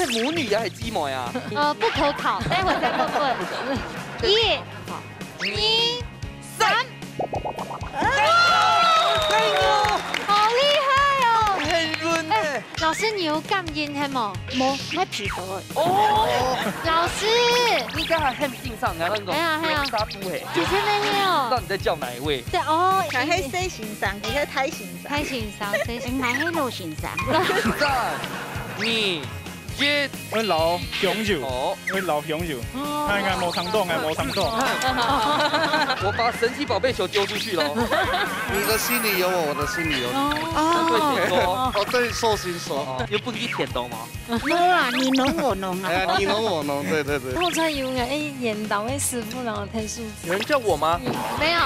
是母女啊，还是鸡母呀？不可考，待会再问问。1、2、3，好厉害哦！很润诶。老师，你有感应係冇？冇，喺皮膚。哦，老師，應該係 ham 線上啊，那種沙布嘿。其實沒不知有。道你在叫哪一位？對哦，係喺西線上，而喺睇線上。睇線上，應該喺路線上。 3、2、1，阮老享受，哦，阮老享受，看看无通动，无通动。我把神奇宝贝球丢出去了。你的心里有我，我的心里有你。对你说，哦，对，寿星说，有不给舔到吗？冇啊，你侬我侬啊。哎呀，你侬我侬，对对对。透出有嘅演导嘅師傅，然後睇數字。有人叫我嗎？沒有。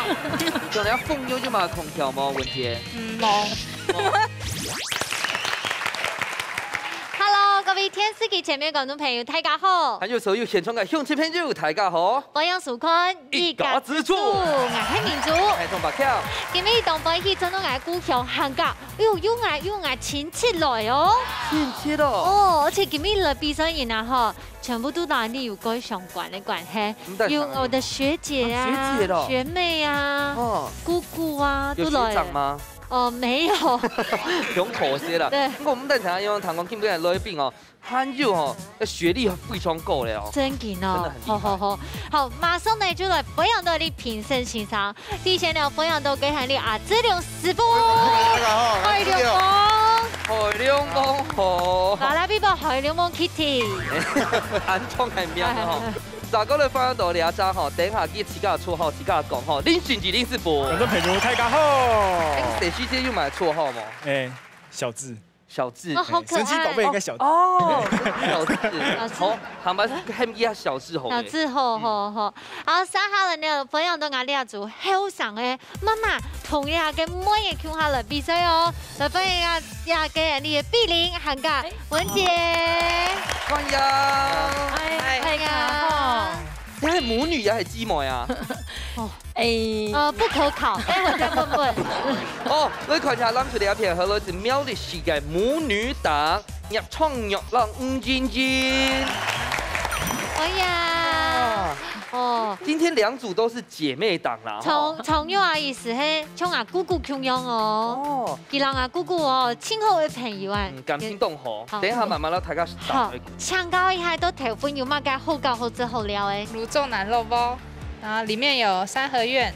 叫人家鳳妞就買空調嗎？文杰。冇。Hello，各位電視機前面觀眾朋友，大家好。還有所有現場嘅鄉親朋友，大家好。我係蘇坤，一家之主，我係民主。係同白橋。今日同飛去真係我股票行價，哎呦，有我親戚來哦。親戚咯。哦，而且今日來比賽人啊，哈，全部都哪裡有關相關的關係？有我的學姐啊，學姐咯，學妹啊，哦，姑姑啊，都來。有學長嗎？哦，沒有，用妥協啦。對。不過我們等陣因為唐光今日來賓哦，罕有哦，學歷非常高咧哦。真勁哦，好，馬上呢就來培養到你評審欣賞，提前了培養到給喊你阿志良師傅，海良幫好，嗱，呢邊個海良幫 Kitty， 安裝係咩啊？大家嚟翻到聊齋吼，等下記自家嘅綽號，自家講吼，林俊傑林師傅。我都譬如大家好。誰師姐又買綽號嗎？小智。小智，神奇寶貝應該小智。哦，小智，好，係咪係咪小智好？小智好。好，三下人呢，培養到我呢一組後生嘅媽媽，同樣嘅每日向下來比賽哦，來歡迎啊嘅人哋嘅碧玲、韓家、文姐，歡迎，係啊。你係母女啊，係雞母呀？不可考，待會再問問。哦，你看下咱出嚟一片，係來自苗栗市嘅母女檔入創玉郎吳晶晶。哎呀，哦，今天兩組都是姐妹檔啦。從玉阿姨是喺從阿姑姑強樣哦，佢讓阿姑姑哦親好嘅朋友啊。感情動好，等一下慢慢讓大家好，香膏一下都頭份有乜嘅好搞好之好料誒。滷粽腩肉包，然後裡面有三合院，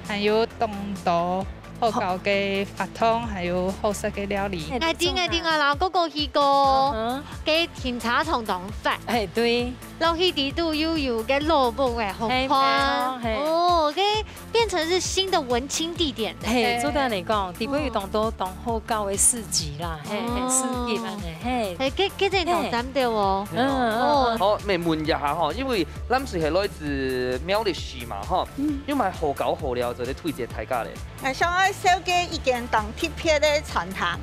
還有東豆。好搞嘅法湯，還有好食嘅料理。我老哥哥去過嘅甜茶同檔法。對。落去地度又有嘅蘿蔔嘅好花。哦，嘅變成是新的文青地點。做得嚟講，地區當到當好高嘅市集啦，市集啊，嘅陣同站掉喎。好，咪問一下嗬，因為咱是係來自苗栗市嘛嗬，因為好搞好料就你推薦大家咧。想要小嘅一間當特別嘅餐廳，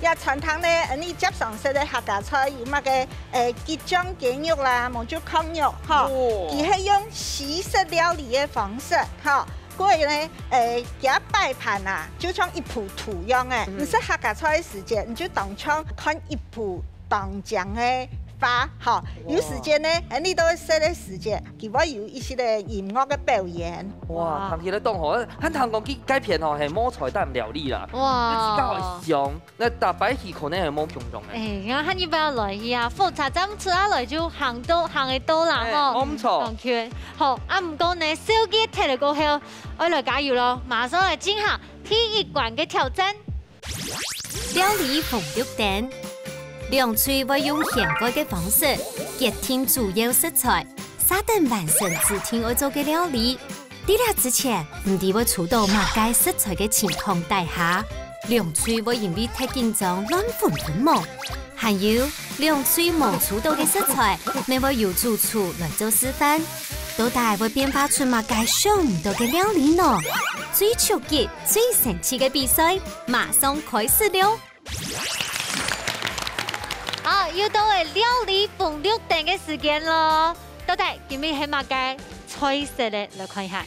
呀餐廳咧，你接上式嘅客家菜有乜嘅雞醬雞肉啦，冇就烤肉，哈，佢係用西式料理嘅方式，哈，過嚟咧佢擺盤啊，就像一鋪土樣嘅，唔是客家菜嘅時間，你就當場看一鋪當醬嘅。花好，有時間呢，你都設啲時間，佢會有一些嘅音樂嘅表演。哇，談起嚟當好，喺香港啲雞片哦係冇菜單料理啦，哇，比較香，那大擺起可能係冇強種嘅。我喊你不要來去啊，複雜咱出下來就行得到啦吼。冇錯。好，唔過呢，小雞踢嚟過後，我來加油咯，馬上來進行第一關嘅挑戰。料理鳳玉蛋。涼脆會用現改嘅方式結添主要食材，撒等完成自天愛做嘅料理。喺呢之前，唔啲會儲到馬街食材嘅情況底下，涼脆會因為太緊張亂粉末，還有涼脆冇儲到嘅食材，你會由主廚來做示範，到底會變化出馬街想唔到嘅料理呢？最超級、最神奇嘅比賽，馬上開始了！好，又到係料理鳳玉蛋嘅時間咯。到底今日係乜嘅菜式咧？來看一下。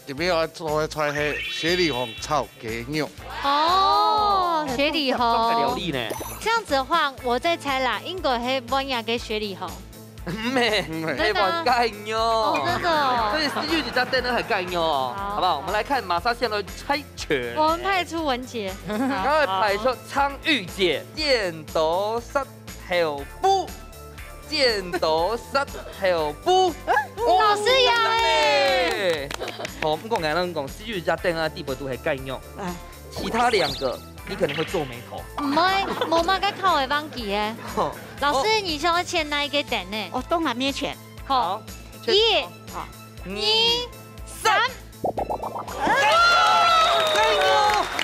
今日我做嘅菜係雪里紅炒雞肉。哦，雪里料红。理呢？这样子的话，我再猜啦，英国黑温雅跟雪里红。没，黑玩盖妞。哦，真的哦。所以4句只在灯呢还盖妞哦，好不好？我们来看马上现在的猜拳。我们派出文杰。刚才派出苍玉姐，剪刀石头布，剪刀石头布。老师赢哎！好，我们讲咱讲4句只灯啊，地板都还盖妞。其他2个你可能会皱眉头。唔会，无嘛个靠会忘记诶。老师，你想要签哪一个灯呢？我东南面选。好，1、2、3。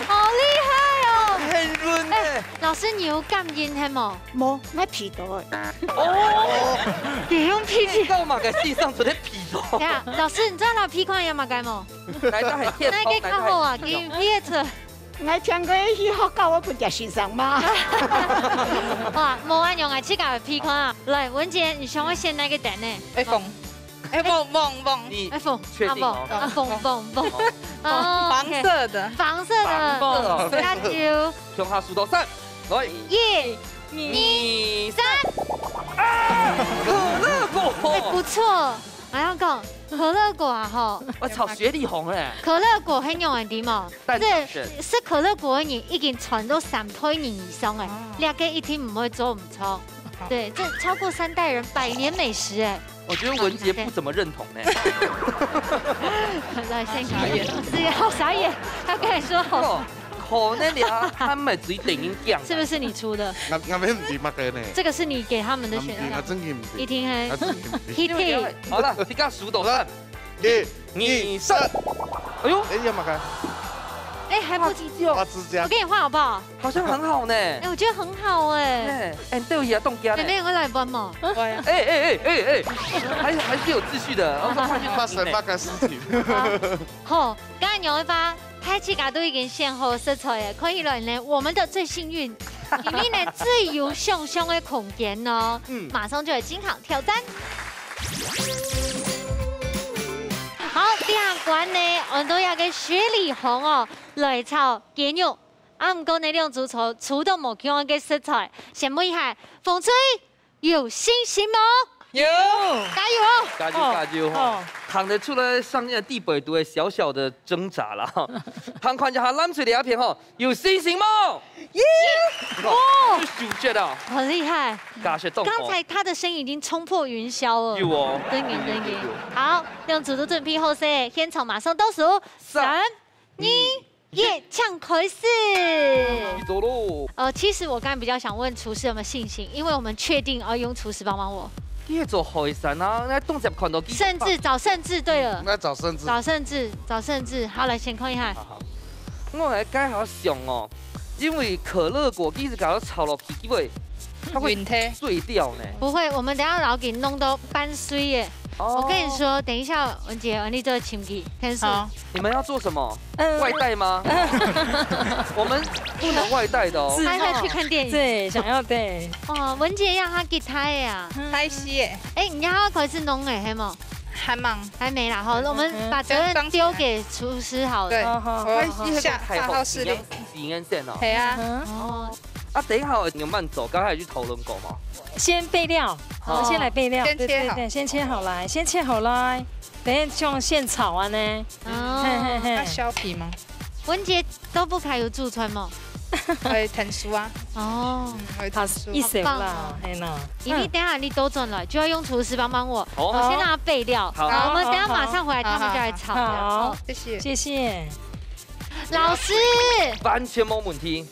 好厉害哦！很润诶。老师，你有感应系冇？冇，买皮多诶。哦，你用皮皮。够嘛？个地上做啲皮多。呀，老师，你知道那皮款有嘛该冇？来得很贴。那个较好啊，给别出。我听过去学校我不叫先生吗？哇，无按用来去搞皮款啊！来，文杰，你想要选哪个灯呢？iPhone。你iPhone。确定哦？iPhone。黄色的。黄色的。加油！向下数到3，来，1、2、3。可乐果。哎，不错。我要讲可乐果啊吼，我炒雪里红哎，可乐果很用的地嘛，是可乐果的人已经传到3代人以上哎，2個一定唔會做唔錯，对，这超过3代人，100年美食哎。我觉得文杰不怎么认同呢。来，先傻眼，是好傻眼，他跟你说好。可能俩他们嘴等音讲，是不是你出的？我咩唔知乜嘅呢？这个是你给他们的选项。我真嘅唔知。一听嘿 ，Kitty。好了，你刚数到3、2、3。哎呦，哎呀妈个！哎，还不急救。我给你换好不好？好像很好呢。哎，我觉得很好哎。哎，对不起啊，冻家。妹妹有个来搬嘛？哎，还是有秩序的。发生乜嘅事情？好，刚才牛一发。开启卡都已经先后色彩，可以了呢。我们的最幸运，里面呢最有想象的空间哦。马上就来进行挑战。好，第2关呢，我们都要跟雪里红哦来炒鸡肉。啊，唔过呢，两组除到冇咁嘅色彩，先问一下，风吹有信心吗？有，加油哦！加油哈！看得出来上面的地北都会小小的挣扎了哈。看看一下蓝水的鸦片哈，有信心吗？有！哦，就觉得很厉害。刚才他的声音已经冲破云霄了。有哦。等你。好，两组都准备好噻，现场马上倒数3、2、1，抢开始。走喽。其实我刚才比较想问厨师有没有信心，因为我们确定要用厨师帮忙我。你做海参啊，那动作看到甚至找甚至对了，那找甚至，好，来先看一下。我来改好想哦，因为可乐果一直搞到炒落皮味，它会碎掉呢。不会，我们等下老给弄到半碎耶。我跟你说，等一下文杰，你这个请记，天数。你们要做什么？外带吗？我们不能外带的哦。他在去看电影。对，想要对。哦，文杰让他给他呀，拍戏耶。哎，你要可是弄哎，还冇？还忙，还没啦。好，我们把责任丢给厨师好了。对，拍戏下号室里。营线哦。对啊。哦。啊，等一下有慢走，刚才去讨论过吗？先备料，我们先来备料。先切好，先切好来，等下就用现炒啊呢。哦。要削皮吗？文杰都不开有驻村吗？会腾酥啊。哦。会腾酥。一手啦，嘿呐。因为等下你都准了，就要用厨师帮忙我。我先让他备料。好。我们等下马上回来，他们就来炒。好，谢谢。老师。完全没问题。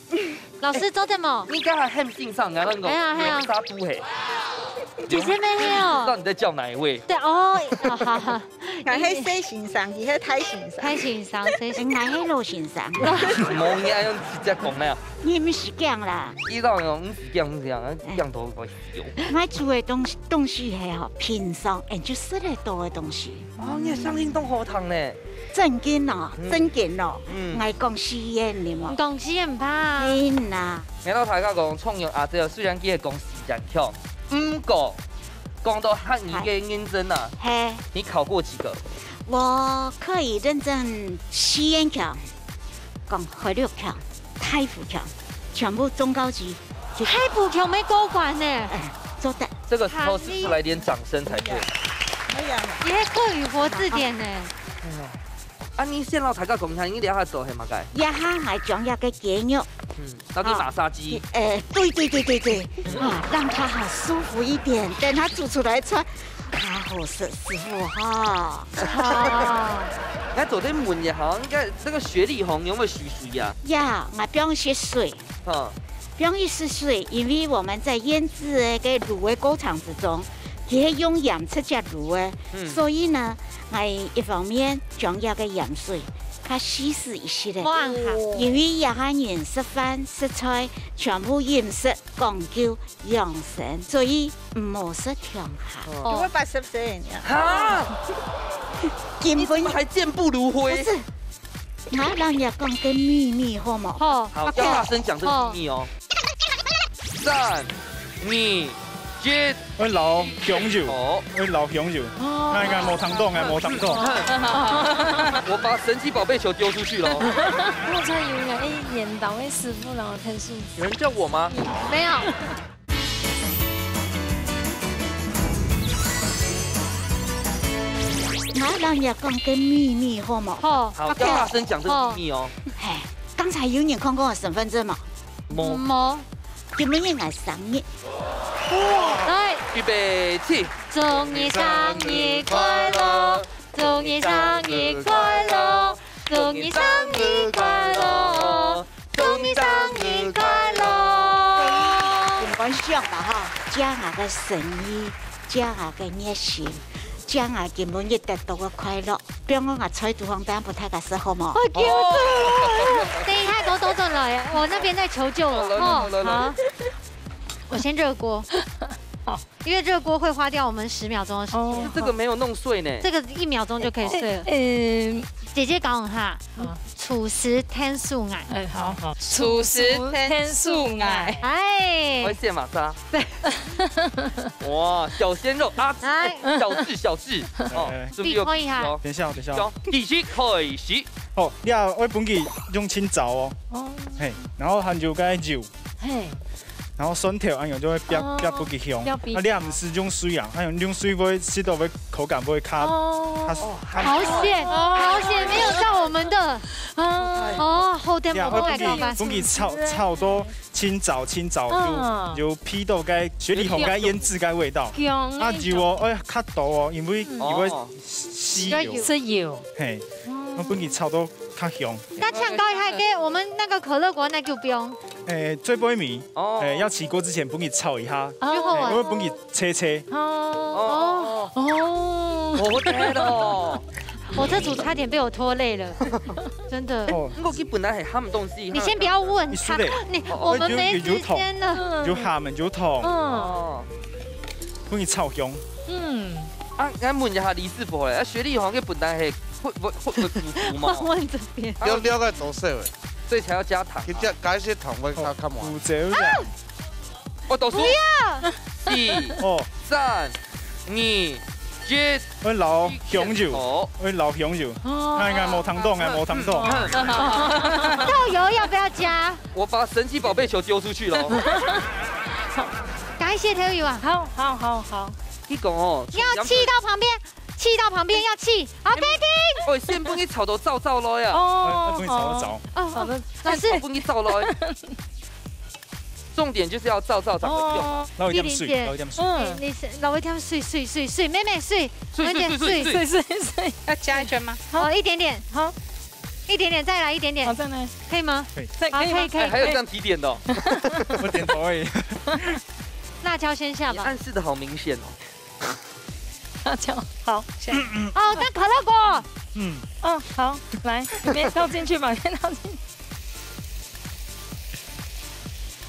老师做什么？你刚才很欣赏啊，那个流沙都嘿。姐姐没有。不知道你在叫哪一位？对哦，好好。我迄洗先生，伊迄太先生。太先生，我迄老先生。冇嘢用直接讲啦。你唔是讲啦？知道用唔是讲这样，讲到我有。我做的东西系吼平常，就吃得多的东西。哦，你相信动好糖呢？正经哦，正经哦，我讲实验的嘛。讲实验唔怕。天哪！听到大家讲创业阿姐，虽然佢係講時間強，不過講到漢語嘅認真啊，你考過幾個？我可以認真實驗強，講法律強、太府強、全部中高级。太不强没高管呢。做的。这个时候是不是来点掌声才对？哎呀，也客语活字典呢。啊，你先老大家讲一下，你聊下做系嘛该？一下系专业嘅肌肉。那给马杀鸡。对，让它好舒服一点，等它煮出来出，较好食，师傅哈。那昨天问一下，应该这个雪里红有没有蓄水呀？呀，我不用些水。不用是水，因为我们在腌制的个卤的过程之中，佢用盐出只卤的，所以呢，我一方面将一个盐水，它稀释一些的。因为一下人食饭食菜全部饮食讲究养生，所以唔好食甜下。我80岁呢。哈，根本还健步如飞。不是，我让人讲个秘密好冇？好，要大声讲这个秘密哦。3、2、1，我老香肉，我老香肉，哎，无通动，无通动。我把神奇宝贝球丢出去了。我才以为演导的师傅然后看数字。有人叫我吗？没有。我让人讲个秘密好冇？好，要大声讲这个秘密哦。哎，刚才有人看过我身份证吗？冇。今日我生日。来，预备起！祝你生日快乐，祝你生日快乐，祝你生日快乐，祝你生日快乐。我想吧哈，将我嘅诚意，将我嘅熱心，將我根本日得到嘅快樂，俾我菜煮飯單不太合適好冇？我救了！等一下，都走了，我那边在求救了。好，我先热锅。好，因为热锅会花掉我们10秒钟的时间。这个没有弄碎呢。这个1秒钟就可以碎了。姐姐讲哈，处时天数矮。哎，好，处时天数矮。哎，会线马莎。对。哇，小鲜肉啊！来，小智。哦，你可以哈。等一下。继续开始。哦，你啊，我本记用青枣哦。哦。嘿，然后含就该肉。嘿。然后酸条，按样就会变不给香。啊，你也唔是用水啊，按样用水会吃到会口感不会卡。好险，没有像我们的。好点不来搞吧。本记炒多青枣就批到该雪里红该腌制该味道。啊油哦，哎较多哦，因为吸油。是油。嘿，我本记炒到较香。那抢高还给我们那个可乐果那就不用。最杯米，要起锅之前本记炒一下，我本记切。哦，我这组差点被我拖累了，真的。我基本来系喊东西。你先不要问他，我们没时间了。就喊就痛。本记炒香。啊，俺问一下李师傅咧，雪里红嘅本来系会腐吗？问这边。了解做色诶。所以才要加糖。加一些糖会较慢。负责。我倒数。不要。4、3、2、1。我老香肉，我老香肉。哎，无通动。豆油要不要加？我把神奇宝贝球丢出去了。赶快卸头油啊！好。你讲哦。要气到旁边要气。好，可以停。我先帮你炒到糟咯呀。哦，帮你炒到糟。好的，老师。帮你炒咯。重点就是要照才会用。捞一点水。你捞一点水，妹妹水。要加一圈吗？好，一点点，好，一点点，再来一点点。好，再来，可以吗？可以。可以。还有这样提点的。我点头而已。辣椒先下吧。暗示的好明显哦。辣椒好，先。哦，那可乐果。好，来，别倒进去吧，别倒进去。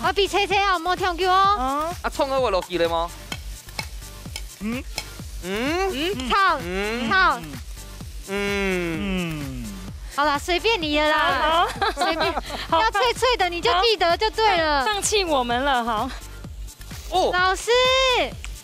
我比切啊，莫跳叫哦。葱我落去了吗？炒。好啦，随便你了啦，随便。要脆脆的你就记得就对了。放弃我们了，好。老师。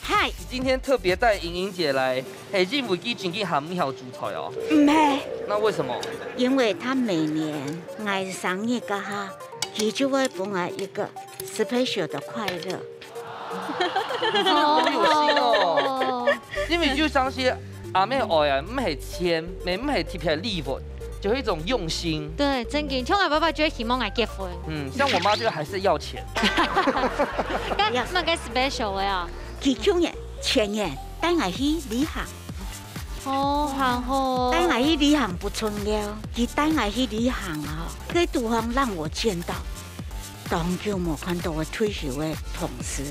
嗨，今天特别带莹莹姐来，系认为佢真嘅含唔晓煮菜哦。唔系。那为什么？因为他每年我生日噶哈，他就会给我一个 special 的快乐。好有心哦，因为就相信阿妹爱啊，唔系钱，唔系贴片礼物，就是一种用心。对，真嘅，像我爸爸就会希望我结婚。像我妈就还是要钱。咁乜嘅 special 嘅啊？佢今日前年带我去旅行。哦，好。带我去旅行不重要，佢带我去旅行啊，佢地方让我见到。当久冇看到我退休的同事。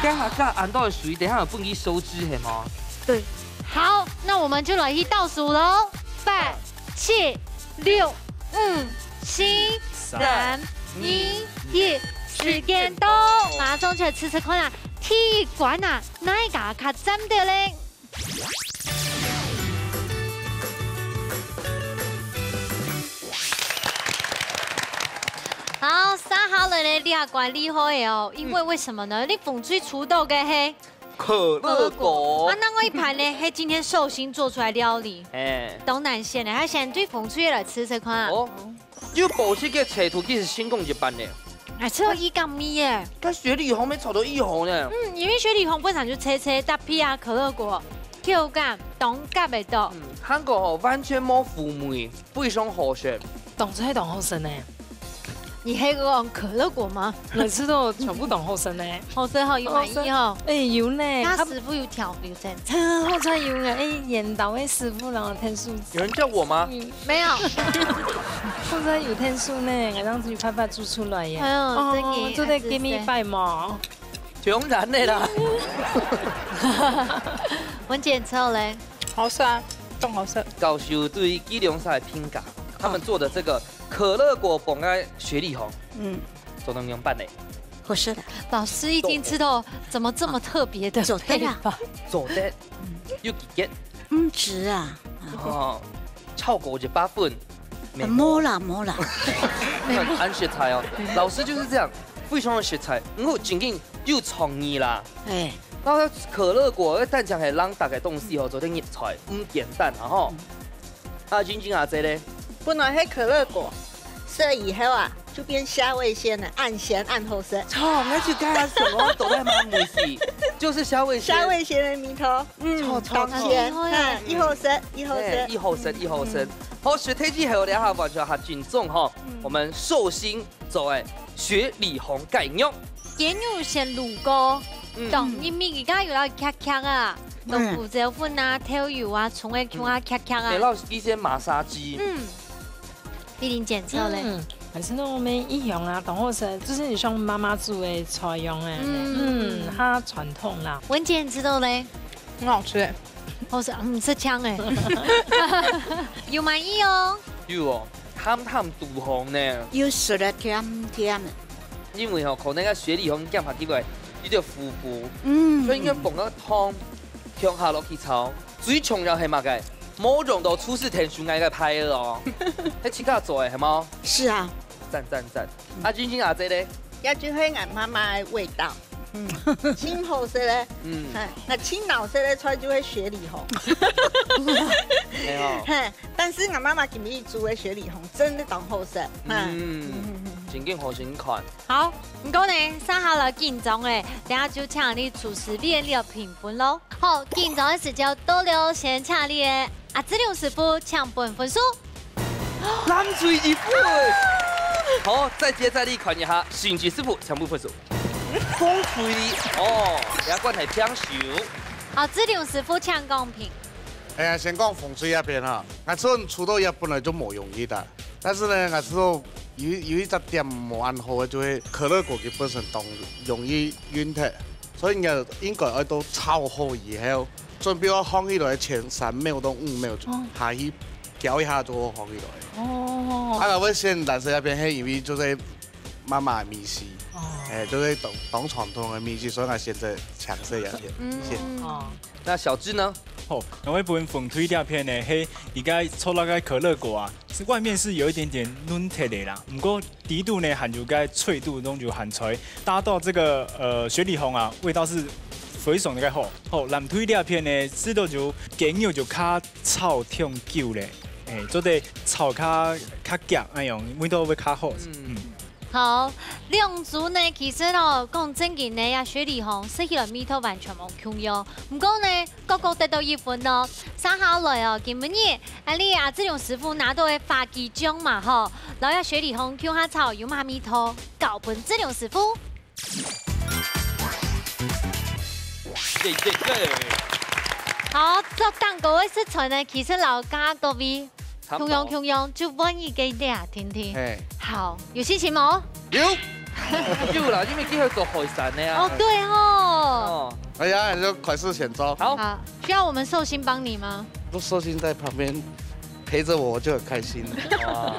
等下甲按到的水，等下有帮你收支系吗？对。好，那我们就来去倒数喽，8、7、6、5、4、3、2、1，时间到，马上出吃看啊，体育馆啊，哪一家较针对咧？好，3号人咧，你也管厉害哦，因为为什么呢？你风吹出道嘅嘿。可乐果。那我一盘呢？是今天寿星做出来料理，东南县的，他先对风吹来吃看啊。哦，要保持个扯图，其实先讲一班呢。还吃到一缸米耶。跟雪里红没炒到一红呢。因为雪里红本身就切搭配啊可乐果，Q 感、冻感味道。韩国哦完全冇父母，非常好食。冻出来冻好深呢。你黑个可乐果吗？每次都全部冻好深呢，好深好有满意哈。有呢，他师傅有调有真，超好菜有啊！演导的师傅然后天数。有人叫我吗？没有。好菜有天数呢，我让自己拍拍做出来耶。真嘅，都得给你拜嘛。当然的啦。文检测嘞，好吃啊，冻好吃。教授对基隆赛评价，他们做的这个。可乐果崩开雪里红，做能用拌嘞，合适的。老师一听知道怎么这么特别的配法，做的有几件？值啊！哦，超过100分，冇啦。按食材哦，老师就是这样，非常的食材，我真正有创意啦。然后可乐果蛋浆系让大家东西哦，做啲热菜，简单啊吼。晶晶阿姐咧？本来是可乐果，射以后啊就变虾味鲜了，暗咸暗后生。操，那就干什么都在蛮美食，就是虾味鲜。虾味鲜的米头，超咸，一后生。好，雪天气还有2下完全下均重哈，我们寿星做诶雪里红盖肉，咸肉先卤过，当因为而家有啦卡卡啊。豆腐椒粉啊、调油啊、葱的姜啊、卡卡啊。给到一些马杀鸡。一定检测嘞。还是那我们一样啊，懂后生就是你像妈妈煮的菜用诶，它传统啦。文检知道嘞，很好吃诶。好吃，是香诶。有满意哦。有哦，淡杜红呢。有食了甜的。因为可能个雪里红咸下几位，有点糊糊，所以应该放个汤。向下落去炒，最重要係乜嘅？冇用到出事天數嗌嘅派哦，喺自家做嘅係冇？是啊，讚。阿晶晶阿姐咧，也就是俺媽媽的味道。青紅色咧，那青老色咧出來就會雪里紅。但是俺媽媽今日煮的雪里紅真的當好食。真勁好先看。好，唔該你3號來緊張咧，等下就請你廚師編你嘅評分咯。好，緊張嘅時間到了，先請你嘅阿志亮師傅搶本分數。藍水1分。好，再接再厲看一下，新吉師傅搶本分數。風吹哦，也關係偏少。阿志亮師傅搶公平。哎呀，先講風吹那邊哈，我做出道也本來就冇容易的，但是呢，我知道。有一隻點冇按好嘅，就係可樂果佢本身當容易軟脫，所以應該愛到炒好以後，準備我放起來前3秒到5秒下去攪一下就好放起來。我先藍色那邊係因為就是媽媽米絲，就是當傳統嘅米絲，所以我現在搶色那邊先。那小芝呢？我一本粉推料片呢，嘿，而家抽到個可樂果啊，外面是有一點點軟鐵的啦，不過底度呢含有個脆度都就含出來，搭到這個雪里紅啊，味道是非常的個好。藍推料片呢，吃到就雞肉就較炒香久咧，做得炒較夾，哎樣味道會較好。好，两组呢，其实哦，讲正经呢，呀，雪里红失去了米头完全冇控用，不过呢，个个得到1分哦。三下来哦，今日你啊，这种师傅拿到的发技奖嘛吼，然后呀，雪里红 Q 下草有马米头搞本这种师傅。好，做蛋糕的食材呢，其实老家各位。同样就问一给大家听听。好，有心情冇？有。有啦，因为今日做海sản的啊。哦，对哦。哎呀，你就快速选招。好，需要我们寿星帮你吗？不，寿星在旁边陪着我，我就很开心。哇！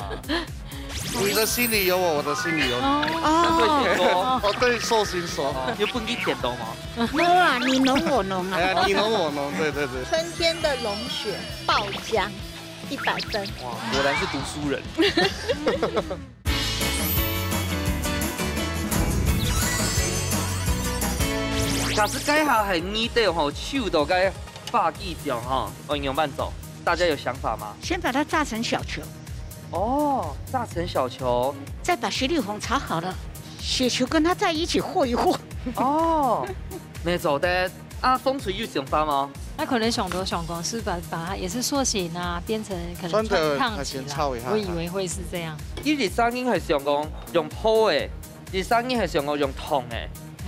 你的心里有我，我的心里有你。哦。我对寿星说，有本地甜豆吗？没啊，你侬我侬啊。哎呀，你侬我侬，对。春天的龙雪爆浆。100分！哇，果然是读书人。假使改下系呢度吼，手度该发技奖哈，运用慢走，大家有想法吗？先把它炸成小球。哦，炸成小球，再把雪里红炒好了，雪球跟它在一起和一和。哦，没走的啊，风吹有想法吗？那可能想光是把它也是塑形啊，变成可能烫起来。我以为会是这样。伊日三英系想讲用泡的，日三英系想讲用烫的。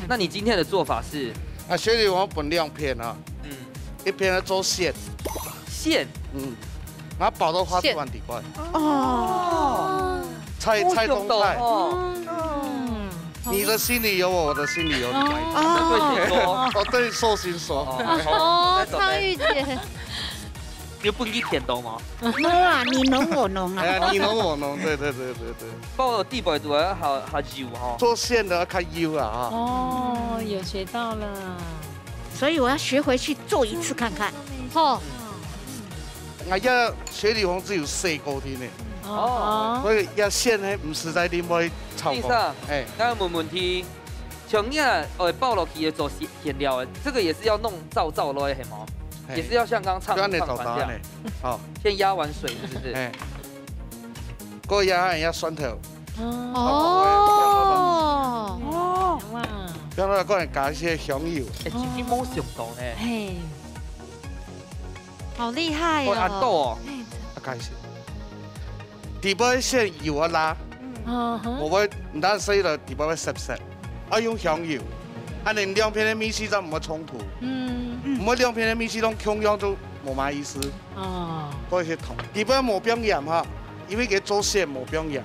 那你今天的做法是？啊，雪里红本2片啊，一片要做线，然后包到花枝丸底块。哦，菜中菜。你的心里有我，我的心里有你。我对寿星说。哦，苍玉姐，有本地甜豆吗？没啊，你侬我侬啊。哎呀，你侬我侬，对。包的地板都要下油哈。做线的要看油啊。哦，有学到了。所以我要学回去做一次看看。好。我要雪里红只有4个天呢。哦，所以要线呢，唔是在你买炒过。哎，刚刚问题，像你爆落去的做馅料的，这个也是要弄燥落的，吗？也是要像刚唱这样。好，先压完水，是不是？哎，过压要酸头。哦。哇！然后个人加一些香油。哎，自己冇想到呢。嘿，好厉害哦！按豆哦。加一些。底部先油啊拉，我會唔單死啦，底部會濕濕，用香油，你2片的米絲就唔會衝突，唔會2片的米絲都共用就冇乜意思。多一些糖，底部冇冰鹽哈，因為佢做線冇冰鹽，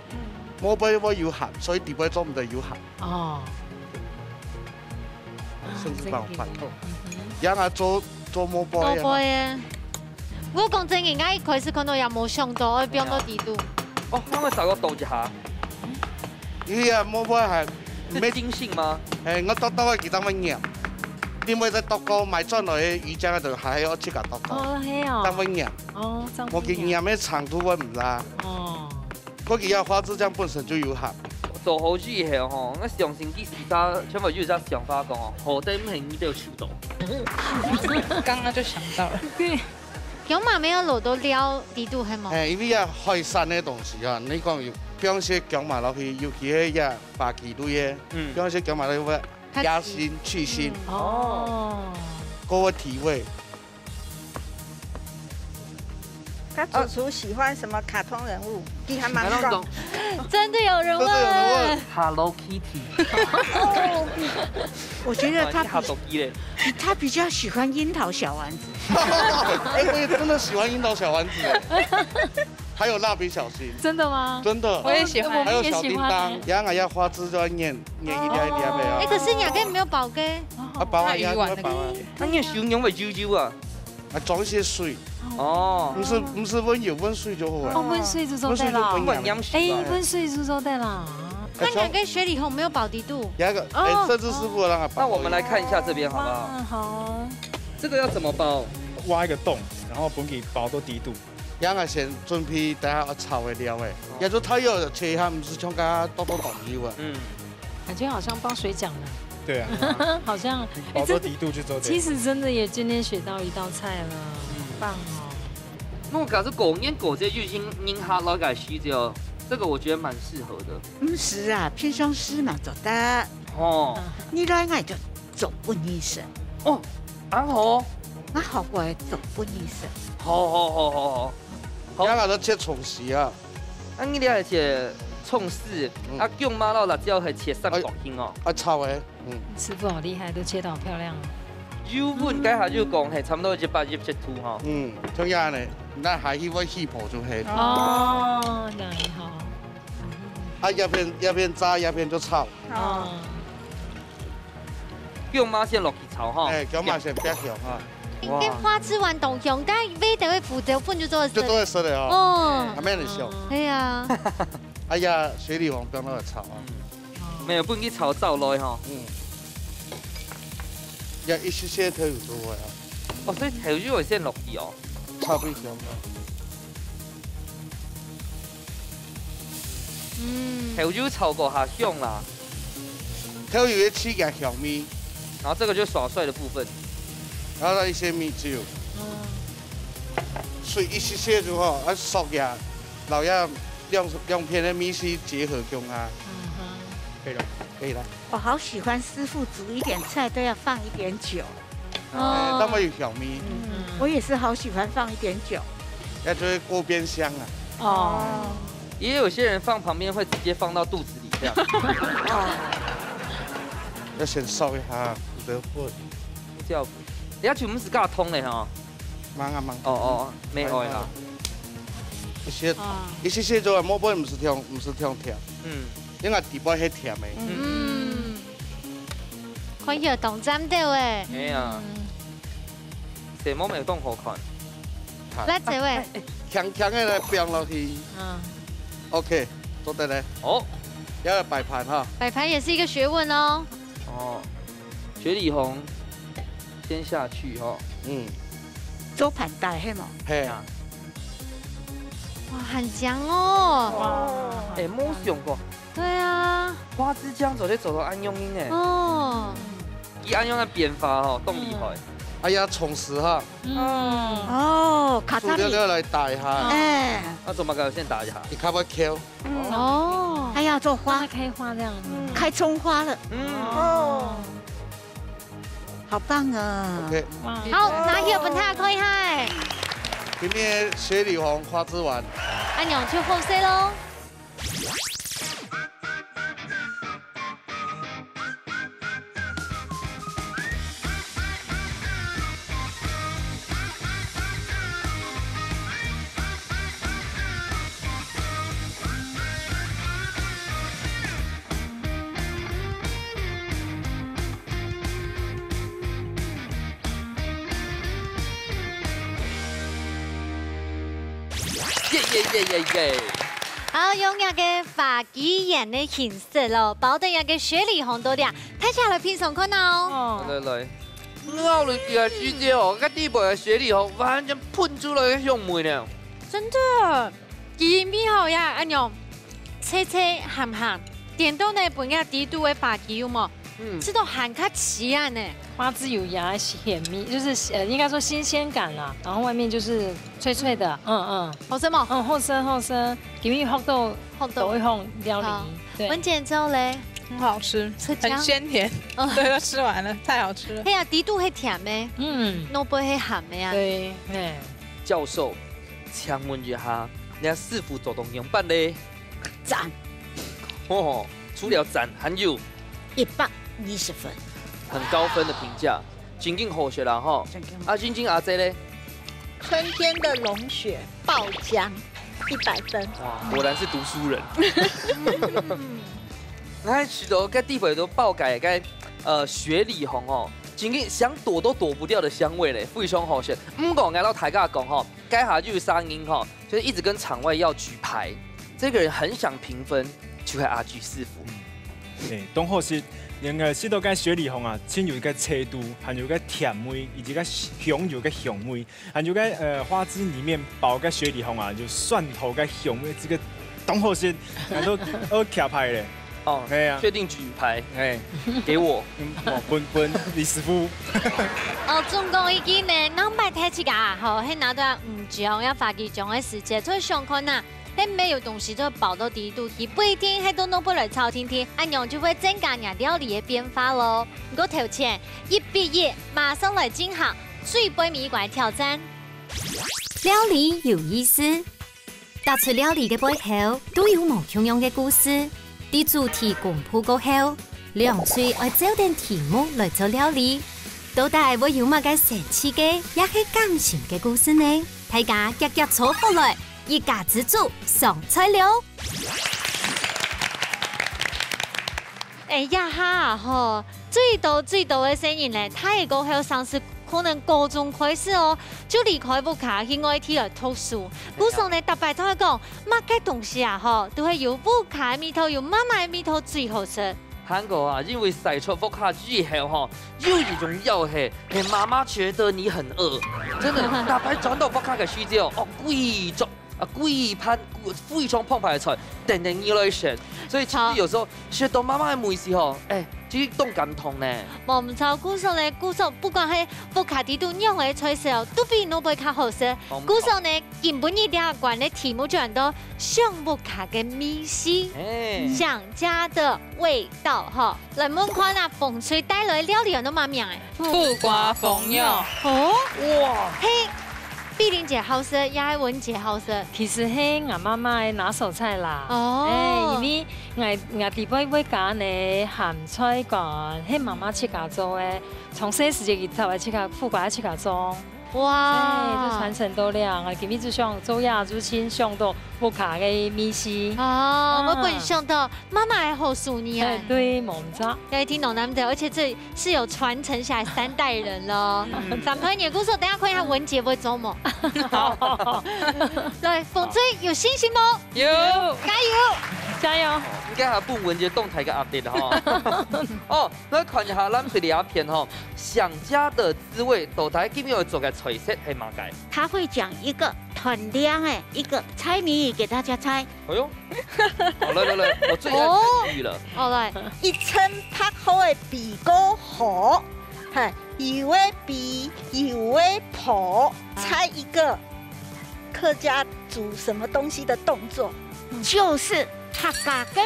冇俾我有鹹，所以底部做唔到有鹹。哦，甚至幫我發透，讓佢做冇杯啊。我講真嘅，我一開始看到也冇想到，我變到地度。哦，那我稍微倒一下。伊啊，冇係咩精性嗎？我倒嘅其他乜嘢？你咪在倒個買轉來魚漿嗰度，係我自己倒個。哦，係啊。當乜嘢？哦，我嘅鹽嘅長度我唔拉。哦。嗰個花枝漿本身就有鹹。做好煮以後吼，我上星期4全部有一個想法講哦，河底唔係呢度手到。剛剛就想到了。對。有嘛沒有落到料地度係冇？因為啊海產嘅東西啊，你講要邊些講埋落去，尤其係呀發技類嘅，邊些講埋落去壓鮮去腥，嗰個體味。他主廚喜歡什麼卡通人物？你還蠻爽。真的有人問 Hello Kitty。我覺得他比較喜歡櫻桃小丸子。哎，我也真的喜歡櫻桃小丸子。還有蠟筆小新。真的嗎？真的。我也喜歡。還有小叮當，養要花枝就要捏一點沒有。哎，可是你根本沒有包嘅。包啊，要包啊。那你形容為啾啾啊？裝一些水。哦，唔是溫油溫水就好啊。哦，溫水就做得啦。哎，溫水就做得啦。那兩個雪里紅沒有保底度。有一個，設置師傅讓他包。那我們來看一下這邊好不好？好。這個要怎麼包？挖一個洞，然後本給包到底度。然後先準備等下炒嘅料誒，要做太油切一下，唔是像個多糖油啊。感覺好像包水餃了。對啊。好像。包到底度就做。其實真的也今天學到一道菜了，棒哦。我假如過年過節就已經下來個時就这个我觉得蛮适合的。唔是啊，偏向湿嘛做得。哦，你来爱就做半医生。哦，安好。我學過做半醫生。好。而家都切葱絲啊！啊，你哋係切葱絲，啊，用媽到辣椒係切三角形哦。啊，炒嘅，師傅好厲害，都切得好漂亮。油本解下就講係差唔多180-170哈。咁樣呢，那下去會起泡就係。哦，這樣也好。啊，一邊炸一邊就炒。哦。用媽先落去炒哈。叫媽先別香哈。跟花枝丸同樣，但係尾就會負責分就做。就都會熟的哦。哦。還沒人笑。係啊。哎呀，雪里紅不要那麼炒啊。沒有，不能炒糟來哈。要一些頭油都會啊。哦，所以頭油會先落去哦。炒不香啊。頭油炒過下香啦。頭油要起個香味。然後這個就耍帥的部分。然後一些米酒，水一些就好，啊熟呀，然後要兩片的米絲結合用啊，可以了，可以了。我好喜歡師傅煮一點菜都要放一點酒，那麼有香味。我也是好喜歡放一點酒，那就會過邊香啊。哦，也有些人放旁邊會直接放到肚子裡這樣。要先燒一下不得混，這樣。你全部是加通的哈，忙啊忙。哦，沒愛啦。一些做冇本唔是甜，因為底部係甜的。可以有動針的誒。係啊。什麼沒動好看？來這位。強的來變落去。OK， 做得嘞。哦。要擺盤哈。擺盤也是一個學問哦。哦。雪里紅。先下去哈，做盤帶係嘛？係啊，哇，很香哦！哇，冇想過。對啊，花枝醬走到安用英誒。哦，以安用嘅變化哦，動厲害。哎呀，葱絲哈。哦，卡扎米。塑料來打一下。哎。那怎麼搞？先打一下。你看不 Q？ 哦。哎呀，做花。開花這樣。開蔥花了。哦。好棒啊 ！OK， 好，拿起本睇可以係。今天雪里紅花枝丸，阿娘就好些咯。好，用一個發雞眼的形式咯，包得一個雪里紅多啲，睇下來品嘗看哦。來，我哋嘅師姐哦，個底部嘅雪里紅完全噴出來嘅香味呢。真的，幾美好呀，阿娘，脆脆鹹鹹，點到呢本個底度嘅發雞有冇？吃到很卡奇啊呢。花枝有芽甜蜜，就是應該說新鮮感啦，然後外面就是脆脆的，好食嗎？好食，裡面學到一項料理。對，文姐之後咧，很好吃，很鮮甜，對，都吃完了，太好吃了。係啊，底度係甜嘅，內部係鹹嘅啊。對，教授，請問一下，你師傅做東陽辦咧？讚！哦，除了讚，還有120分。很高分的評價，真經好食啦哈！啊，晶晶阿姐咧，春天的龍雪爆漿，100分。哇，果然是讀書人。我食到個地位都爆改個雪里紅哦，真經想躲都躲不掉的香味嘞，非常好食。唔過挨到大家講哈，該下句聲音哈，就是一直跟場外要舉牌。這個人很想評分，就係阿巨師傅。當好食。應該食到個雪里紅啊，先有一個脆度，還有個甜味，以及個香有個香味，還有個花枝裡面包個雪里紅啊，就蒜頭個香味，這個當好食，都卡牌咧。哦，係啊，確定舉牌，給我，本李師傅。哦，總共已經呢，兩百睇起㗎，好，係拿到唔獎要發幾獎嘅時間，所以上看啊。但没有东西就跑到第一肚皮，不一定还都弄不来炒听听，安样就会增加你料理的变化咯。不过头前一毕业，马上来进行最杯米馆挑战。料理有意思，踏出料理嘅背後都有無同樣嘅故事。啲主題公布過後，兩嘴愛找定題目來做料理，到底會有乜嘅神奇嘅，也係感情嘅故事呢？大家夾夾坐過來，一家之主上菜了。哎呀哈吼，最多嘅聲音咧，他嘅歌後上是可能高中開始哦，就離開屋企去外地來讀書。古時呢，特別都係講乜嘅東西啊，吼，都係有屋企嘅味道，有媽媽嘅味道最好食。韓國啊，因為洗出屋企之後，哈，有一種遊戲，係媽媽覺得你很餓，真的，特別轉到屋企嘅時候，哦，貴族。貴盤非常澎湃的菜，等等你來選，所以其實有時候學到媽媽的美食吼，其實都感動呢。冇唔錯，古時呢，古時不管係屋企地度任何嘅菜式哦，都比老輩較好食。古時呢，根本一兩關嘅題目就很多，上屋企嘅美食，想家的味道哈。來問看啊，風吹帶來料理人都乜名誒？富瓜鳳肉。哦，哇，嘿。碧玲姐好食，也係文姐好食。其實係我媽媽嘅拿手菜啦。哦，因為我啲杯會揀嘅鹹菜乾，係媽媽自家做嘅，從細時就頭係自家富瓜自家做。哇！就傳承到了，我今日就想做呀，就先想到屋企嘅美食。哦，我本想到媽媽係好淑女啊。對，冇唔錯。也聽懂他們的，而且這是有傳承下來3代人咯。咱們也故說，等下看一下文姐會做麼？來，風吹有信心嗎？有，加油！加油！應該係本文節動態嘅 update 哈。哦，那看一下咱這裡片哈，想家的滋味，到底今日要做嘅菜式係乜嘅？他會講一個很亮誒一個猜謎語給大家猜。哎呦，好來，我最愛猜謎了。好來，一稱拍好嘅鼻哥河，係有嘅鼻，有嘅婆，猜一個客家煮什麼東西的動作，就是客家嘅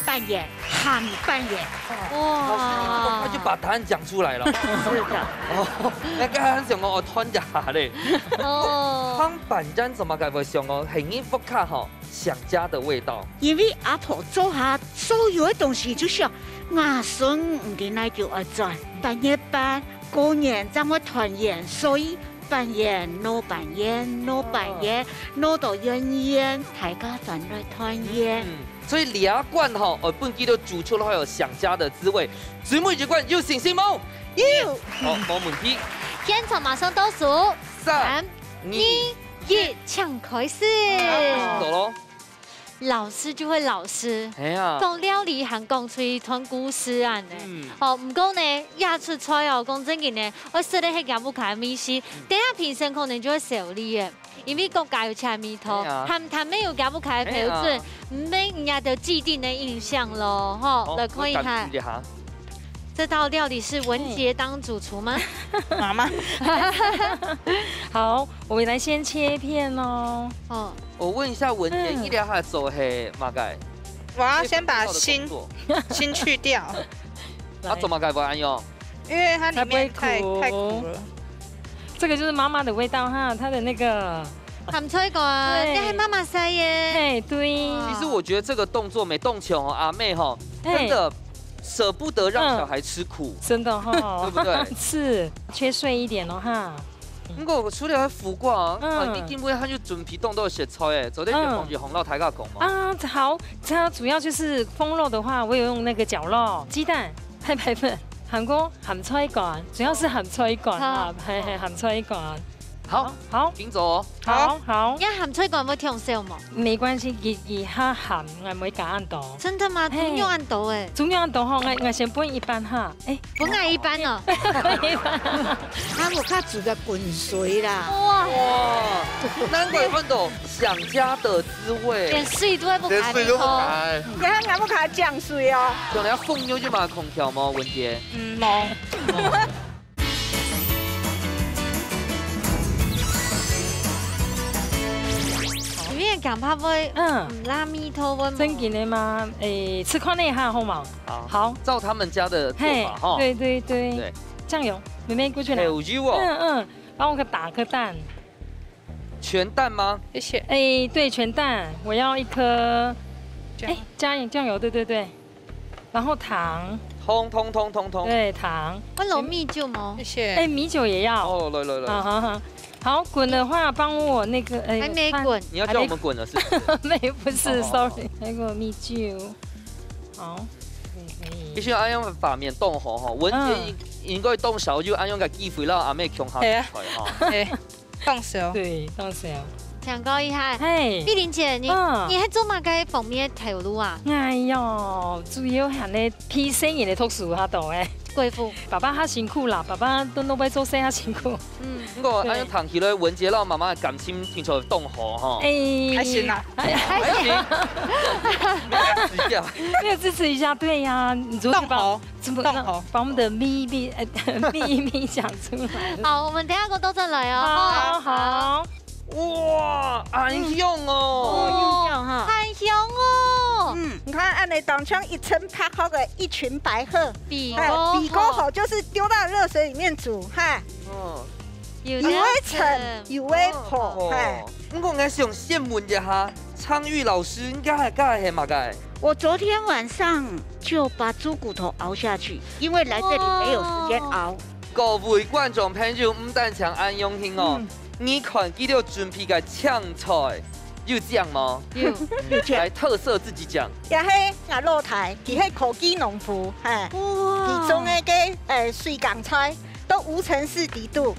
扮演，喊扮演。哇！他就把答案講出來了。是的。哦，那個很想我吞一下咧。哦。湯扮演怎麼解會想我很福卡吼想家的味道？因為阿婆做下所有嘅東西，就像阿孫唔見來叫我賺，半夜班過年怎麼團圓，所以扮演攞扮演攞到遠大家轉來團圓。所以兩罐吼，我本期都煮出了有想家的滋味。最後一罐有信心嗎？有。好，冇問題。現場馬上倒數，3、2、1，搶開始。走咯。老師就會老師，講料理還講出一段故事啊呢。哦，唔過呢，也出菜哦，講真嘅呢，我食得係夾不開美食，等下評審可能就會受理嘅。因為國家有吃味道，他沒有夾不開的標準，唔俾人家的既定的印象咯，吼，來看一下。這道料理是文杰當主廚嗎？媽媽。好，我們來先切片哦。哦，我問一下文杰，一條下做係乜嘅？我要先把心去掉。啊，怎麼解不安用？因為它裡面太苦了。這個就是媽媽的味道哈，它的那個鹹菜乾，你係媽媽塞耶。嘿，對。其實我覺得這個動作沒動球，阿妹哈，真的捨不得讓小孩吃苦，真的哈，對不對？是，切碎一點咯哈。不過除了苦瓜，你點會佢就準備凍到食菜誒？昨天有同學紅肉大家講嘛。啊，好，它主要就是風肉的話，我有用那個絞肉、雞蛋、太白粉。韓國鹹菜乾，主要是鹹菜乾啊，係鹹菜乾。好，請坐。好。一鹹菜乾會甜少嗎？沒關係，熱下鹹，我唔會加按度。真的嗎？中用按度誒？中用按度吼，我先搬一半哈。搬下一半哦。他冇卡煮個滾水啦。哇！難怪看到想家的滋味，連水都不開。你睇啱冇卡醬水哦。可能要放牛就買空調嗎？文杰？冇。讲怕会拉米头温。真紧的吗？吃看那一下好吗？好，照他们家的做法哈。对，酱油，妹妹过去拿。有油哦。帮我打颗蛋。全蛋吗？谢谢。对，全蛋，我要1颗。加点酱油，对。然后糖。通。对，糖。温柔米酒吗？谢谢。米酒也要。哦，来。好，滚的话帮我那个还没滚。你要叫我们滚了是？不是 ，sorry， 还有米酒。好，可以。必须按用把面冻好哈，文姐应該凍熟就按用個機會啦，阿妹強下出來哈。凍熟。對，凍熟。想高一嗨，碧玲姐，你喺做乜嘅封面頭路啊？哎呦，主要係咧批生意嘅特殊喺度誒。貴婦，爸爸較辛苦啦，爸爸都要做生較辛苦。不過按用談起咧，文姐讓媽媽嘅感情聽出來凍好哈。還行啦，還行。沒有支持一下，對呀，你如果把我們的秘密講出來。好，我們等下個都再來哦。好。哇，很香哦，很香哦。你看，按你当成一层拍好的一群白鹤，比沟好就是丢到热水里面煮，哈。有会沉，有会破，不过我想先问一下，昌钰老师应该系嘛个？我昨天晚上就把猪骨头熬下去，因为来这里没有时间熬。各位观众朋友，唔但想安用心哦。你看记得准备个呛菜，有讲吗？有来特色自己讲。也是我露台，佢係科技農夫，其中嘅水港菜都無塵四底度，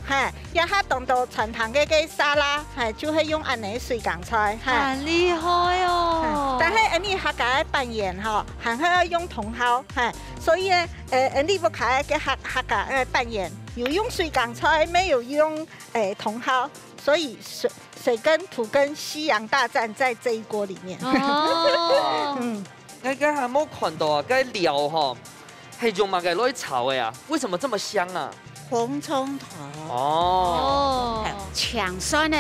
也係當到傳統嘅沙拉，就係用安尼水港菜，很厲害哦。但係你客家扮演還係要用茼蒿，所以呢，你不可嘅客家扮演。有用水港菜，没有用茼蒿，所以水跟土跟西洋大战在这一锅里面。哦，我还冇看到啊，个料哈系用乜嘅攞去炒嘅啊？为什么这么香啊？红葱头哦，抢酸的、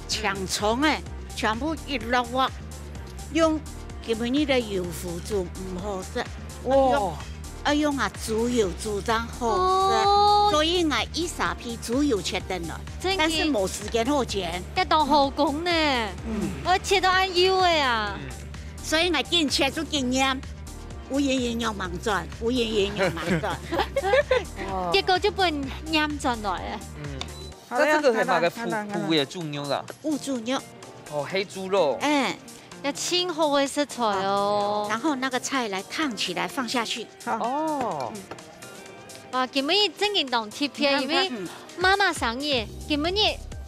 抢葱的，全部一落鑊，用佢哋呢個油腐做唔好食。哇！用豬油煮張好食，所以我1-3批豬油切定來，但是冇時間好剪。一當好工呢，我切到按腰嘅啊，所以我見切咗經驗，有營養盲轉，有營養盲轉，結果就被醃轉來啊。那這個係嘛嘅腐嘅豬肉啊？豬肉。哦，黑豬肉。要清好嘅食材哦，然後那個菜來燙起來放下去。哦，哇！今日真係當貼片，因為媽媽生日，今日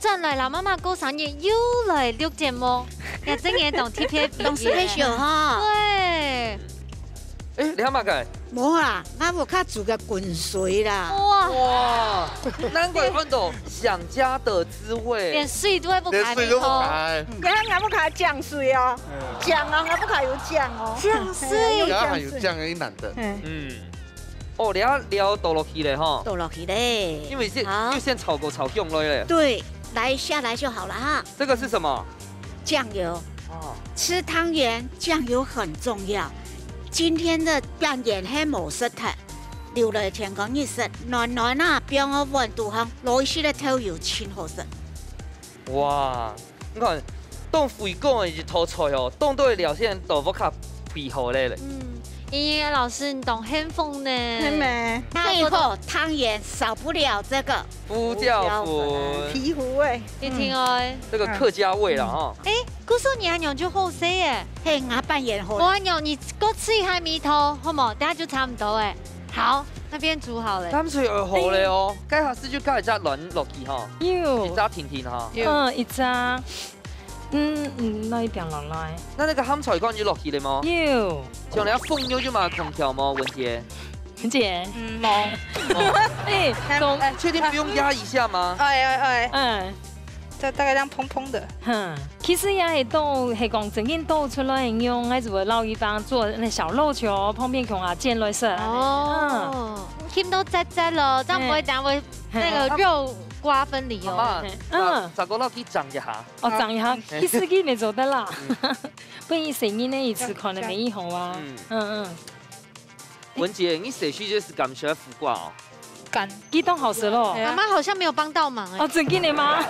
轉來啦，媽媽過生日又來錄節目，也真係當貼片，當 special 哈。對。你睇下嘅？冇啦，我無卡煮個滾水啦。哇！難怪看到想家的滋味，連水都不開。連水都不開。我不開醬水哦，醬哦，我不開有醬哦。醬水。有醬有醬嘅難的。哦，你要料倒落去咧哈。倒落去嘞。因為就先炒過炒用了嘞。對，來下來就好了哈。這個是什麼？醬油。哦。吃湯圓醬油很重要。今天的扮演係冇食嘅，留嚟天講熱食，暖暖啊，變個溫度香，攞起嚟偷油清好食。哇！你看凍肥果嘅一套菜哦，凍到料先豆腐卡皮好咧。莹莹老師，你懂輕風呢？係咪？最後湯圓少不了這個胡椒粉、皮糊味，你聽哦，這個客家味啦哈。姑叔你阿娘就好食耶，嘿，我扮演好。我阿娘你多吃一下米頭，好冇？等下就差唔多誒。好，那邊煮好了。咁脆又好咧哦，家下試就加一隻卵落去哈，有，一紮甜甜哈。一紮。那一邊落來。那個鹹菜乾要落去咧嗎？有。像你要封咗啫嘛，空調嗎？文姐。文姐。冇。確定不用壓一下嗎？就大概這樣蓬蓬的。其實也係都係講整件倒出來用，還是會撈一幫做那小肉球，旁邊用煎來食。哦。添到隻隻咯，真唔會但會那個肉。瓜分离哦。咋个落去长一下？哦，长一下，其实佢未做得啦。不然成日呢一次可能没好啊。文杰，你谁去就是感喜欢苦瓜哦？感激动好食咯。妈妈好像没有帮到忙哎。哦，真的你吗？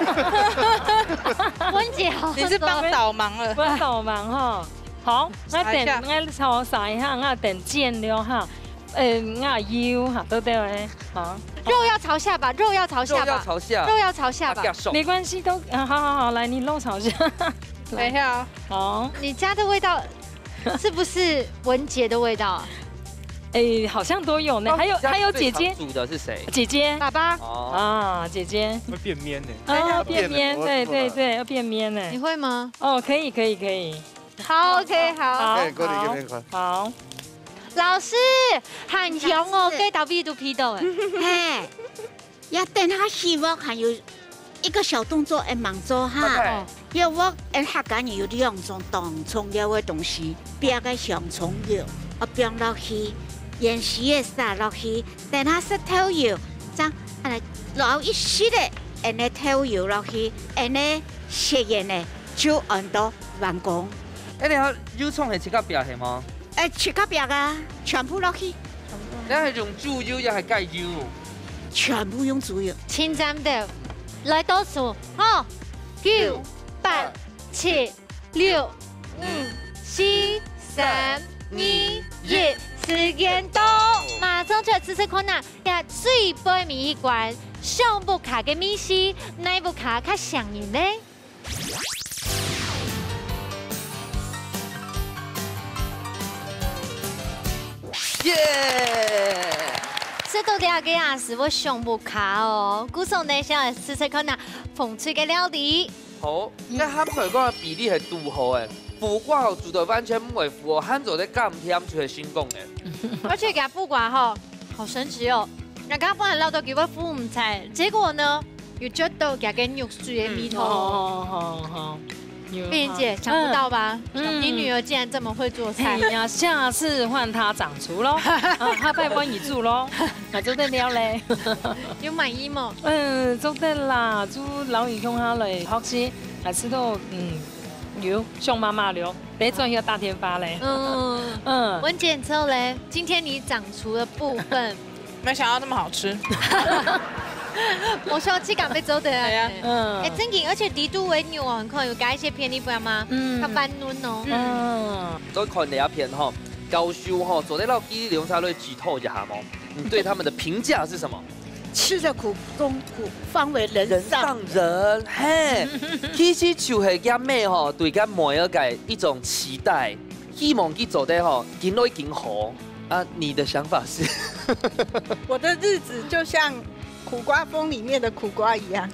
文姐好，你是帮倒忙了。帮倒忙哈。好，我等我炒晒一下，我等煎了哈。我腰哈都对诶，好。肉要朝下吧，肉要朝下吧，肉要朝下，肉要朝下吧。没关系，都好，来你肉朝下。等一下哦。好。你家的味道是不是文杰的味道？好像都有呢。还有姐姐煮的是谁？姐姐。爸爸。啊，姐姐。会变面呢。啊，变面，对，要变面呢。你会吗？哦，可以。好 ，OK， 好。好。老师，很凶哦，给到屁都批到哎。嘿，要等他希望还有一个小动作会忙做哈。要我客家人有两种当葱料的东西，别个香葱油，放落去，盐丝也撒落去，等他湿透油，将落一些的，然后透油落去，然后食盐呢就按到完工。你睇肉葱係切到邊係嗎？切到邊啊，全部落去。你係用豬油又係雞油？全部用豬油。清淡的，來倒數，9、8、7、6、5、4、3、2、1，時間到，馬上出來試試看呐！呀，水杯米一罐，上不卡嘅米絲，內不卡較上癮呢。耶！这到底要给阿师我上不卡哦，古送呢想来试试看呐，风吹嘅料理。好，你喊佢講嘅比例係拄好嘅，苦瓜後煮到完全唔會苦哦，喊做啲咁甜就係成功嘅。而且給苦瓜哈，好神奇哦！人家本來撈到幾位苦唔菜，結果呢又捉到加個肉碎嘅米頭。好。碧玲姐想不到吧？你女兒竟然這麼會做菜呀！下次換她掌廚咯，她拜幫你做咯，那做得了咧。有滿意嗎？做得啦，做老員工下嚟學習，還吃到有像媽媽了，別轉一個大天花嘞。文姐之後嘞，今天你掌廚的部分，沒想到那麼好吃。我說質感被做得真嘅，而且啲都會牛哦，可能有加一些偏啲飯嘛，較翻嫩哦。再看你一片哈，高修哈，做得到雞柳沙律幾透一下嗎？你對他們的評價是什麼？吃得苦中苦，方為人上人。嘿，其實就係佢妹吼對佢妹兒嘅一種期待，希望佢做得吼更來更好。啊，你的想法是？我的日子就像苦瓜風裡面的苦瓜一樣，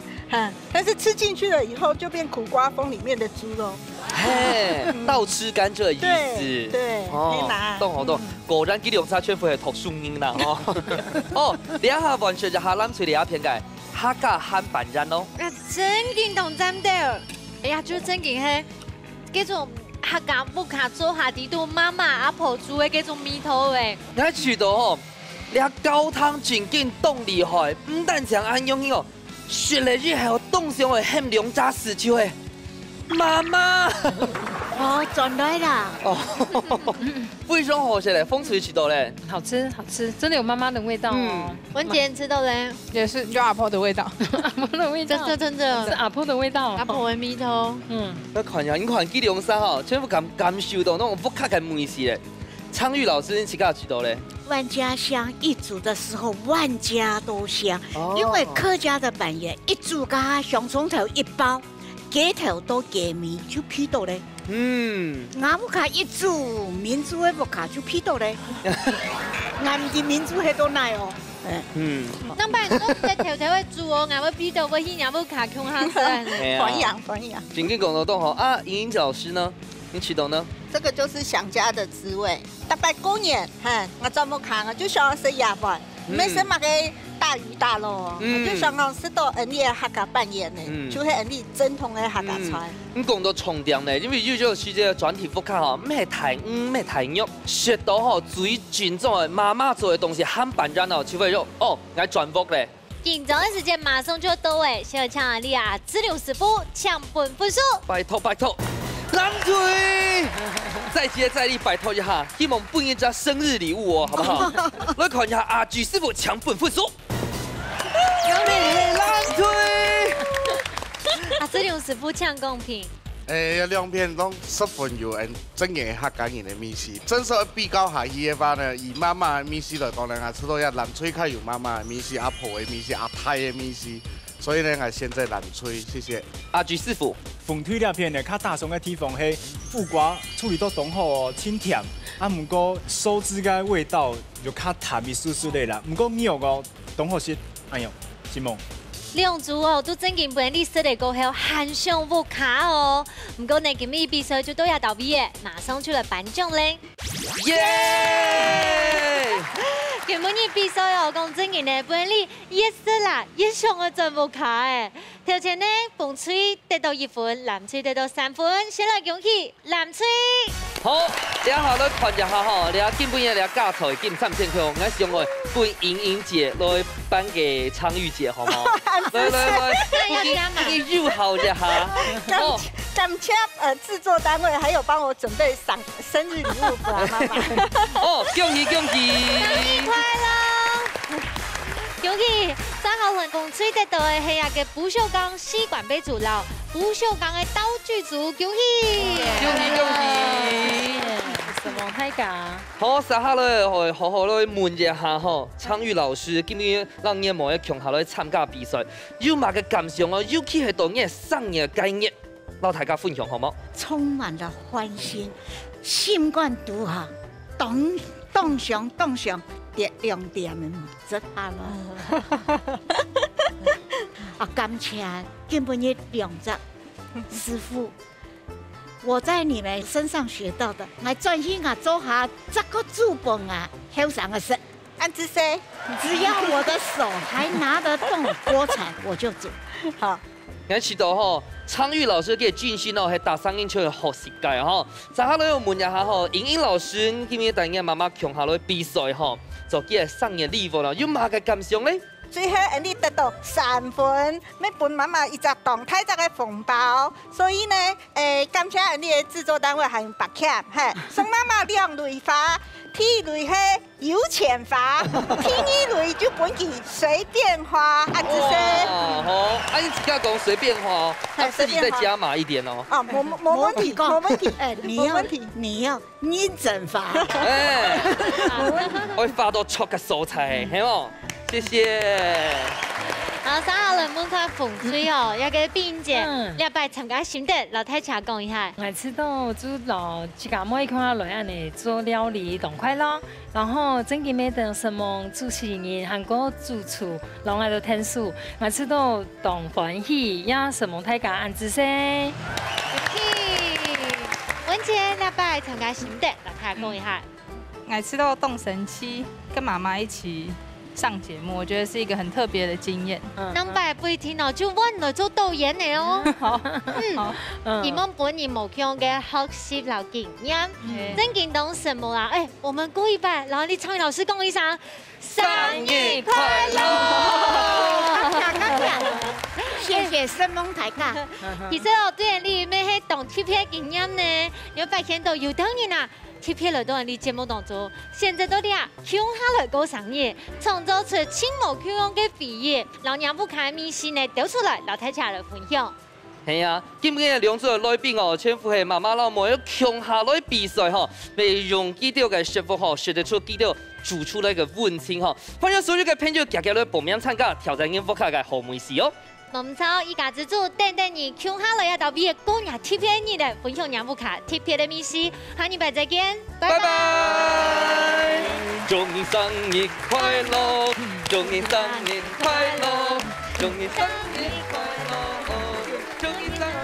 但是吃進去了以後就變苦瓜風裡面的豬肉。嘿，倒吃甘蔗的意思。對，哦，懂好懂。果然雞柳沙全部係讀書音啦，哦，你一下完全就下攬住你一片嘅客家漢版人咯。真經同真的，哎呀，就是真經係嗰種客家不卡做下啲都媽媽阿婆煮嘅嗰種米頭誒。你喺廚度哦。你高湯真勁凍厲害，唔但像安用哦，雪嚟日後凍上會很兩扎死球誒。媽媽，哦，轉來啦。哦，非常好食嘞，風吹起到嘞，好吃好吃，真的有媽媽的味道哦。文姐吃到嘞，也是就阿婆的味道，阿婆的味道，真的是阿婆的味道，阿婆的米頭。那看下，你看雞柳沙哈，全部感受到那種不卡嘅味絲嘞。昌鈺老師，你自己知道嘞？萬家香一煮的時候，萬家都香，因為客家的版嘢一煮個香蔥頭一包，幾頭都幾米就批到嘞。我不卡一煮民族的不卡就批到嘞，我唔知民族係多耐哦。那不然都在條條嘅煮哦，我要批到，我去也不卡窮下子。還養。真嘅講到都好啊，瑩瑩老師呢？你知道呢？這個就是想家的滋味。大概過年，我怎麼看啊？就想食夜飯，沒什麼個大魚大肉，我就想講食到人哋客家扮演呢，就係人哋正統嘅客家菜。你講到重點呢，因為有咗時間轉題復卡吼，咩太咩太肉，食到吼最正宗嘅媽媽做嘅東西，漢版人哦，除非肉哦，我轉福咧。紧张的时间马上就要到诶，小强你啊，资料师傅抢本分数。拜托拜托，蓝嘴，再接再厉，拜托一下，希望本人家生日礼物哦，好不好？来看一下阿菊师傅抢本分数。蓝嘴，阿资料师傅抢公平。 有2片拢10分有人真嘅客家人的面試，真實比較下去嘅話呢，以媽媽嘅面試來講呢，我知道一南吹較有媽媽嘅面試，阿婆嘅面試，阿太嘅面試，所以呢，我現在南吹，謝謝。阿菊師傅，鳳腿兩片呢，較大眾嘅地方係副瓜處理到當好哦，清甜，啊，唔過手指嘅味道就較淡味酥酥的啦，唔過肉哦，當好些，哎呦，是冇。 兩組哦，都正經本你識嚟過後，很上不卡哦。唔過你今日比賽就都有到尾嘅，馬上出來頒獎咧。耶！今日比賽哦，講正經嘅本你一色啦，一上嘅真不卡誒。頭前呢，鳳翠得到1分，藍翠得到3分，先來恭喜藍翠。 好，你好，來看一下吼，你基本嘢你教材兼參片票，我想來分瑩瑩姐來頒給昌玉姐，好冇？來，你入好一下。感謝製作單位，還有幫我準備生日禮物給媽媽。哦，恭喜！生日快樂！恭喜3號運鳳翠得到嘅係嘅不鏽鋼吸管杯組啦，不鏽鋼嘅刀具組，恭喜！恭喜！什麼太假？好，稍下來好好來問一下吼，昌玉老師今日讓你冇一強下來參加比賽，有乜嘅感想哦？尤其係對你上嘅概念，讓大家分享好冇？充滿了歡欣，心肝肚下，動上跌亮點嘅質下咯。啊，感謝今日兩隻師傅。 我在你們身上學到的，我專心啊做下這個煮飯啊，好上嘅事。安子說，只要我的手還拿得動鍋鏟，我就煮。好。我知道吼，昌玉老師嘅專心哦，係打聲音出嚟學設計吼。再下來我問一下吼，瑩瑩老師今日帶嘅媽媽強下來比賽吼，就叫上嘅禮物啦，有乜嘅感想咧？ 最後你得到3分，要分媽媽一隻動態隻嘅紅包，所以呢，感謝你嘅製作單位還有白鉗，嘿，送媽媽2類花，第一類係有錢花，第二類就本佢隨便花，啊，只是好，啊，你自己講隨便花哦，自己再加碼一點哦。哦，冇問題，冇問題，你要認真花，我會花到出個素材，係冇？ 謝謝。好，3號人問下鳳翠哦，一個冰姐，你拜參加心得，老太茶講一下。我知道做老自家每看下來安尼做料理同快樂，然後正經咩等什麼主持人韓國主廚，然後就聽書，我知道同歡喜呀什麼大家安子些。恭喜，文姐，你拜參加心得，老太講一下。我知道動神七，跟媽媽一起。 上節目，我覺得是一個很特別的經驗。能拜不聽哦，就揾來做導演的哦。好，你們本人冇強嘅學習老經驗，真見懂什麼啦？哎，我們過一拜，然後你昌玉老師講一聲生日快樂！謝謝盛豐大家。其實哦，對你咩係懂貼片經驗呢？有發現到有當然啦。 貼片來到人哋節目當中，現在到啲啊，向下來過生日，創造出輕無輕用嘅回憶，讓讓不開面試呢丟出來，老太茶來分享。係啊，今日兩組來賓哦，全部係媽媽老母要向下來比賽吼，未用幾條嘅師傅吼，學得出幾條煮出來嘅溫情吼，歡迎所有嘅朋友夾夾來報名參加挑戰幸福卡嘅好美事哦。 農操一家之主，等等你向下來到畢業過年貼片你的分享讓不卡貼片的面試，下禮拜再見，拜拜。祝你生日快樂，祝你生日快樂，祝你生日快樂，祝你生日。